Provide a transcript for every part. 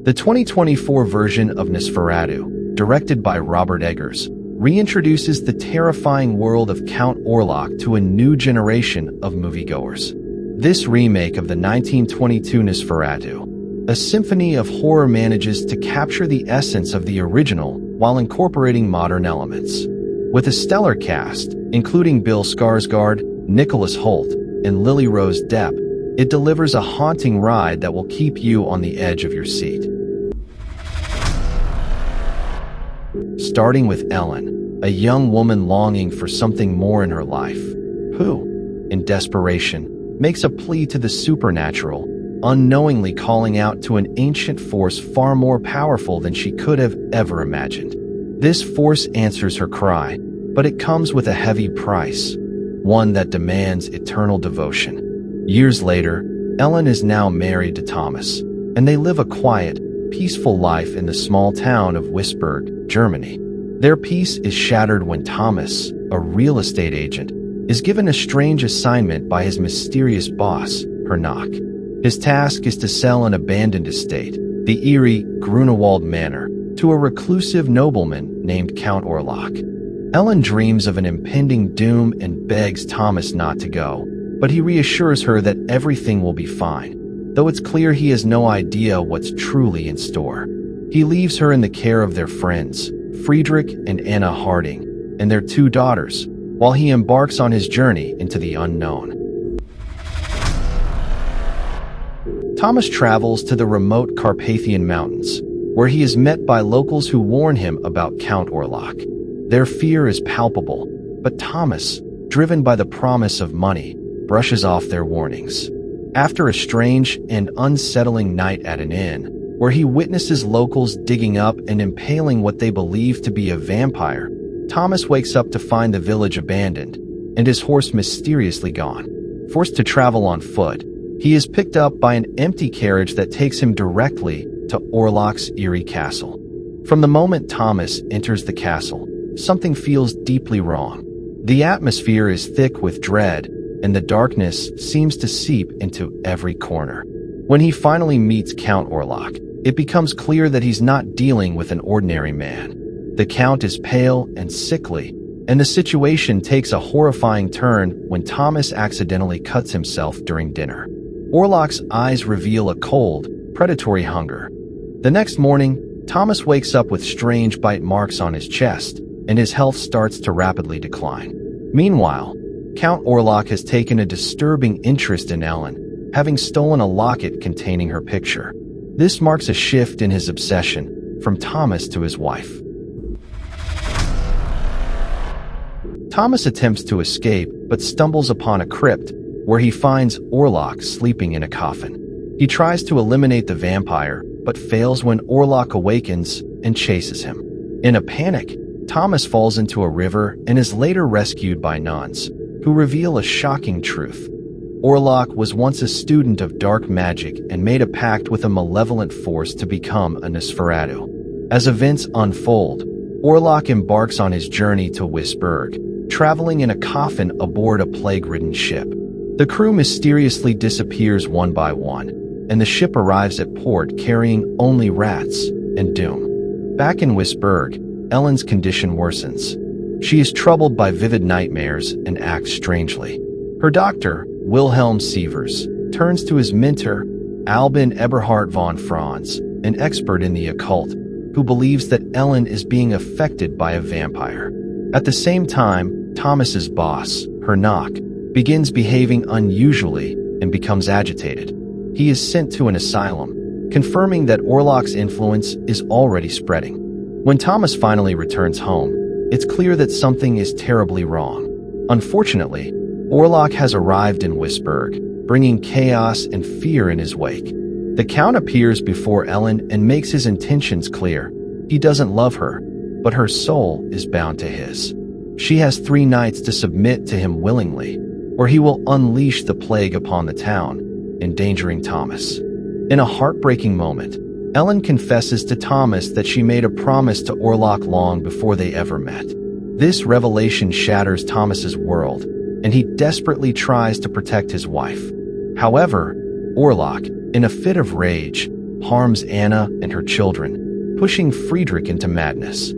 The 2024 version of Nosferatu, directed by Robert Eggers, reintroduces the terrifying world of Count Orlok to a new generation of moviegoers. This remake of the 1922 Nosferatu, a symphony of horror, manages to capture the essence of the original while incorporating modern elements. With a stellar cast, including Bill Skarsgård, Nicholas Hoult, and Lily Rose Depp, it delivers a haunting ride that will keep you on the edge of your seat. Starting with Ellen, a young woman longing for something more in her life, who, in desperation, makes a plea to the supernatural, unknowingly calling out to an ancient force far more powerful than she could have ever imagined. This force answers her cry, but it comes with a heavy price, one that demands eternal devotion. Years later, Ellen is now married to Thomas, and they live a quiet, peaceful life in the small town of Wisburg, Germany. Their peace is shattered when Thomas, a real estate agent, is given a strange assignment by his mysterious boss, Orlok. His task is to sell an abandoned estate, the eerie Grunewald Manor, to a reclusive nobleman named Count Orlok. Ellen dreams of an impending doom and begs Thomas not to go, but he reassures her that everything will be fine, though it's clear he has no idea what's truly in store. He leaves her in the care of their friends, Friedrich and Anna Harding, and their 2 daughters, while he embarks on his journey into the unknown. Thomas travels to the remote Carpathian Mountains, where he is met by locals who warn him about Count Orlok. Their fear is palpable, but Thomas, driven by the promise of money, brushes off their warnings. After a strange and unsettling night at an inn, where he witnesses locals digging up and impaling what they believe to be a vampire, Thomas wakes up to find the village abandoned and his horse mysteriously gone. Forced to travel on foot, he is picked up by an empty carriage that takes him directly to Orlok's eerie castle. From the moment Thomas enters the castle, something feels deeply wrong. The atmosphere is thick with dread, and the darkness seems to seep into every corner. When he finally meets Count Orlok, it becomes clear that he's not dealing with an ordinary man. The Count is pale and sickly, and the situation takes a horrifying turn when Thomas accidentally cuts himself during dinner. Orlok's eyes reveal a cold, predatory hunger. The next morning, Thomas wakes up with strange bite marks on his chest, and his health starts to rapidly decline. Meanwhile, Count Orlok has taken a disturbing interest in Ellen, having stolen a locket containing her picture. This marks a shift in his obsession, from Thomas to his wife. Thomas attempts to escape, but stumbles upon a crypt, where he finds Orlok sleeping in a coffin. He tries to eliminate the vampire, but fails when Orlok awakens and chases him. In a panic, Thomas falls into a river and is later rescued by nuns, who reveal a shocking truth. Orlok was once a student of dark magic and made a pact with a malevolent force to become a Nosferatu. As events unfold, Orlok embarks on his journey to Wisburg, traveling in a coffin aboard a plague-ridden ship. The crew mysteriously disappears one by one, and the ship arrives at port carrying only rats and doom. Back in Wisburg, Ellen's condition worsens. She is troubled by vivid nightmares and acts strangely. Her doctor, Wilhelm Sievers, turns to his mentor, Albin Eberhard von Franz, an expert in the occult, who believes that Ellen is being affected by a vampire. At the same time, Thomas's boss, Orlok, begins behaving unusually and becomes agitated. He is sent to an asylum, confirming that Orlok's influence is already spreading. When Thomas finally returns home, it's clear that something is terribly wrong. Unfortunately, Orlok has arrived in Wisburg, bringing chaos and fear in his wake. The Count appears before Ellen and makes his intentions clear. He doesn't love her, but her soul is bound to his. She has 3 nights to submit to him willingly, or he will unleash the plague upon the town, endangering Thomas. In a heartbreaking moment, Ellen confesses to Thomas that she made a promise to Orlok long before they ever met. This revelation shatters Thomas's world, and he desperately tries to protect his wife. However, Orlok, in a fit of rage, harms Anna and her children, pushing Friedrich into madness.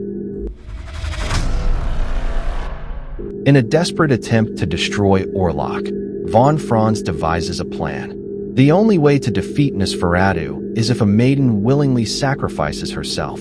In a desperate attempt to destroy Orlok, von Franz devises a plan. The only way to defeat Nosferatu is if a maiden willingly sacrifices herself.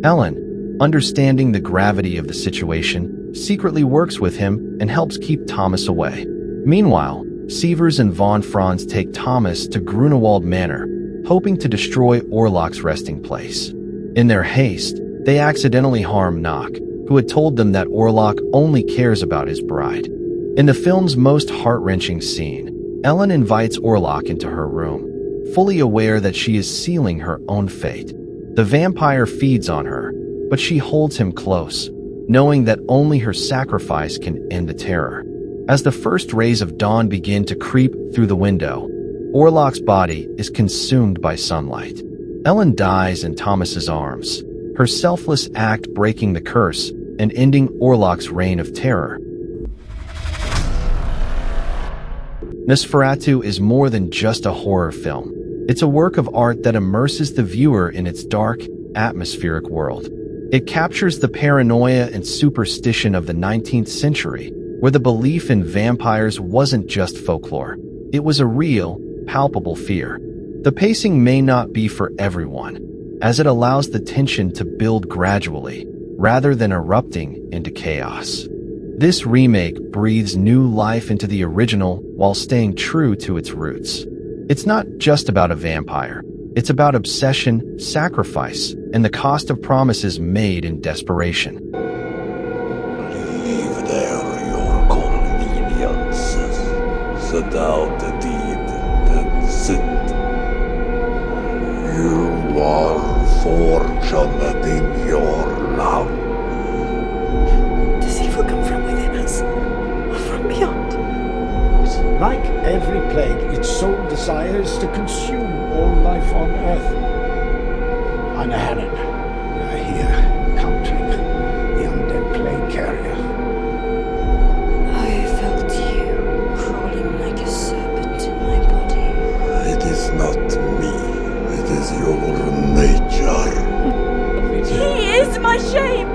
Ellen, understanding the gravity of the situation, secretly works with him and helps keep Thomas away. Meanwhile, Sievers and von Franz take Thomas to Grunewald Manor, hoping to destroy Orlok's resting place. In their haste, they accidentally harm Nock, who had told them that Orlok only cares about his bride. In the film's most heart-wrenching scene, Ellen invites Orlok into her room, fully aware that she is sealing her own fate. The vampire feeds on her, but she holds him close, knowing that only her sacrifice can end the terror. As the first rays of dawn begin to creep through the window, Orlok's body is consumed by sunlight. Ellen dies in Thomas's arms, her selfless act breaking the curse and ending Orlok's reign of terror. Nosferatu is more than just a horror film. It's a work of art that immerses the viewer in its dark, atmospheric world. It captures the paranoia and superstition of the 19th century, where the belief in vampires wasn't just folklore. It was a real, palpable fear. The pacing may not be for everyone, as it allows the tension to build gradually, rather than erupting into chaos. This remake breathes new life into the original while staying true to its roots. It's not just about a vampire. It's about obsession, sacrifice, and the cost of promises made in desperation. Leave there your conveniences. Set out the deed, then sit. You are fortunate in your love. Does evil come from within us, or from beyond? Like every plague, its sole desire is to consume all life on Earth. Anna Hannon, we are here, countering the undead plague carrier. I felt you crawling like a serpent in my body. It is not me, it is your nature. He is my shame!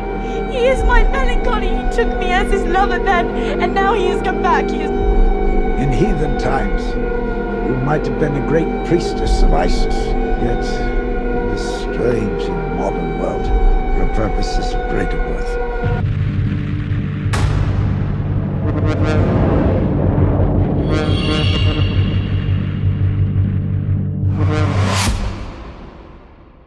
He is my melancholy! He took me as his lover then, and now he has come back. He is... In heathen times, you might have been a great priestess of Isis, yet in this strange and modern world, your purpose is of greater worth.